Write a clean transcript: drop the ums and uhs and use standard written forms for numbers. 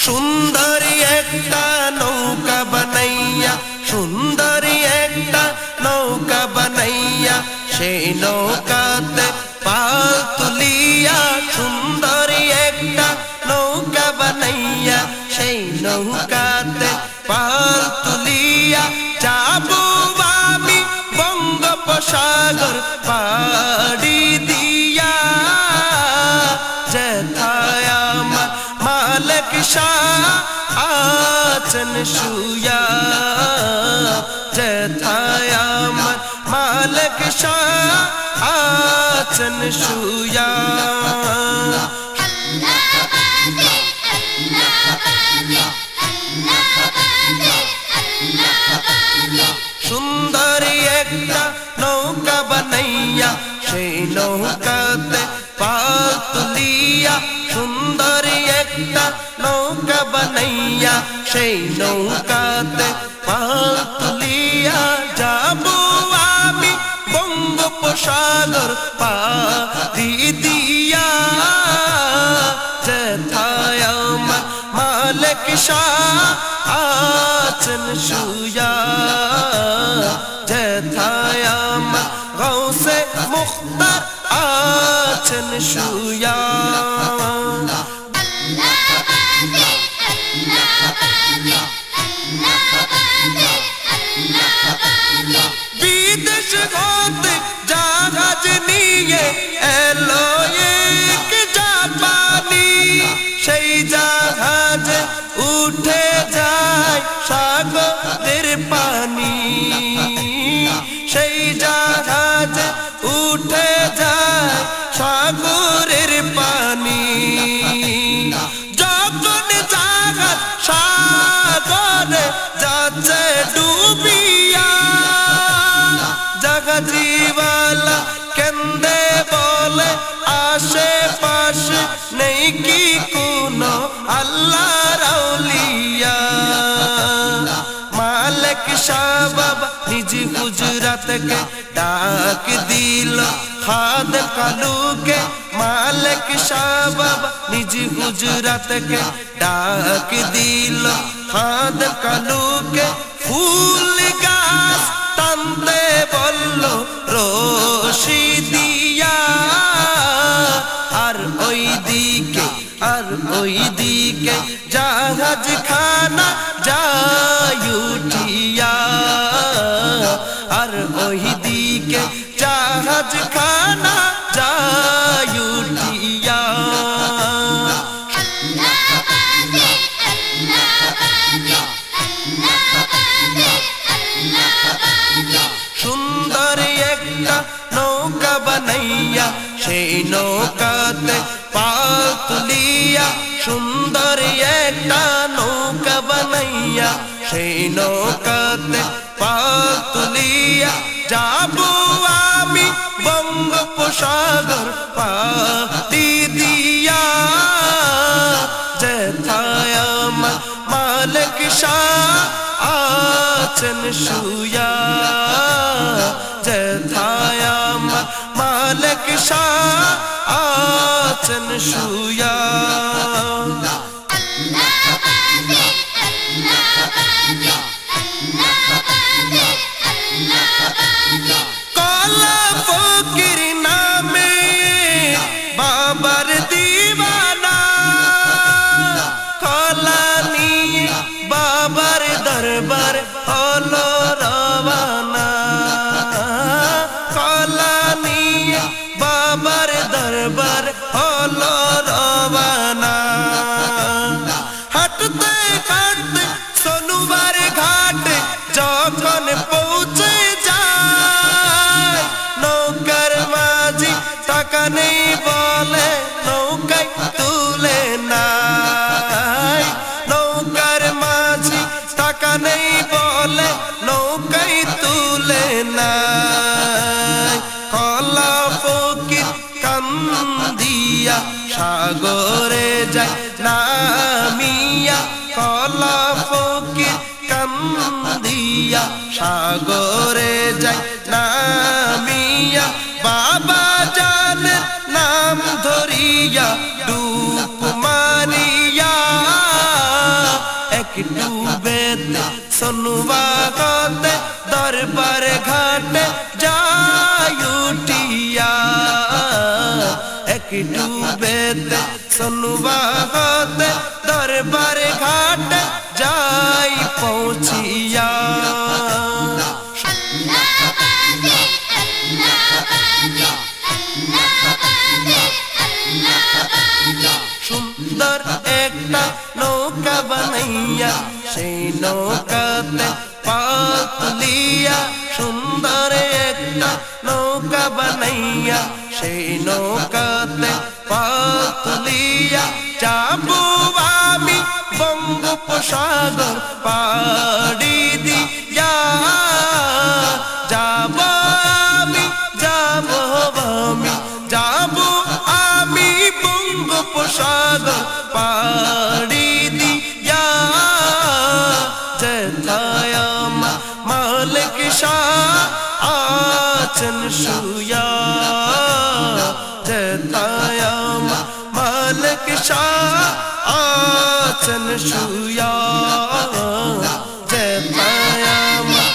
সুন্দরী একটা নৌকা বানাইয়া, সুন্দরী একটা নৌকা বানাইয়া, সেই নৌকাতে পাল তুলিয়া, সুন্দরী একটা নৌকা বানাইয়া, সেই নৌকাতে পাল তুলিয়া, যাবো আমি বঙ্গোপসাগর পাড়ি দিয়া। যেথায় আমার মালিক শাহ আছেন শুয়া, যেথায় আমার মালিক শাহ আছেন শুয়া। সুন্দরী একটা নৌকা বানাইয়া, সেই নৌকাতে পাল তুলিয়া, সুন্দরী একটা নৌকা বানাইয়া, সেই নৌকাতে পাল তুলিয়া, যাবো আমি বঙ্গোপসাগর পাড়ি দিয়া। যেথায় আমার মালিক শাহ আছেন শুয়া, যেথায় আমার গৌসে মুখতার আছেন শুয়া। বিদেশ হতে জাহাজ নিয়ে এলো এক জাপানি, সেই জাহাজে উঠে যায় সাগরের পানি, সেই জাহাজে উঠে যায় সাগরের পানি। যখন জাহাজ সাগরে যাচ্ছে ডুবিয়া, জাহাজিওয়ালা কেন্দে বলে আশেপাশে নেই কি কোনো আল্লাহর আউলিয়া। মালিক শাহ বাবা নিজ গুজরাতকে ডাক দিল খাদেম কালুকে, মালিক শাহ বাবা নিজ গুজরাতকে ডাক দিল খাদেম কালুকে। ফুল গাছ টানতে বলল রশি দিয়া, আর ওই দিকে জাহাজ খানা যায় উঠিয়া, আর ওই দিকে জাহাজ খানা যায় উঠিয়া। সুন্দরী একটা নৌকা বানাইয়া, সেই নৌকাতে পাল তুলিয়া, সুন্দরী একটা নৌকা বানাইয়া, সেই নৌকাতে পাল তুলিয়া, যাবো আমি বঙ্গোপসাগর পাড়ি দিয়া। যেথায় আমার মালিক শাহ আছেন শুয়া, যেথায় আমার মালিক শাহ আছেন শুয়া। কলা ফকির নামে বাবার দিওয়ানা, কলা নিয়ে বাবার দরবার হলো রওয়ানা, কলা নিয়ে বাবার দরবার হলো রওয়ানা। হাঁটতে হাঁটতে সোনুবার ঘাটে যখন পৌঁছে যায়, নৌকার মাঝি টাকা নেই বলে নৌকায় তুলে নাই, নৌকার মাঝি টাকা নেই বলে নৌকায় তুলে নাই। কলা ফকির কান্দিয়া সাগরে যায় নামিয়া, কলা ফকির কান্দিয়া সাগরে যায় নামিয়া, বাবা জানের নাম ধরিয়া ডুব মারি डूबेते सोनुआ होते दरबार घाटे जाय उठिया एक डूबेते सोनुआ होते दरबार घाटे जाय पहुँचिया सुंदर एकटा नौका बनैया সেই নৌকাতে পাল তুলিয়া সুন্দর একটা নৌকা বানাইয়া সেই নৌকাতে পাল তুলিয়া যাবো আমি বঙ্গোপসাগর পাড়ি দিয়া যাবো আমি বঙ্গোপসাগর পাড়ি দিয়া যেথায় আমার মালিক শাহ আছেন শুয়া যেথায় আমার মালিক শাহ আছেন শুয়া যেথায় আমার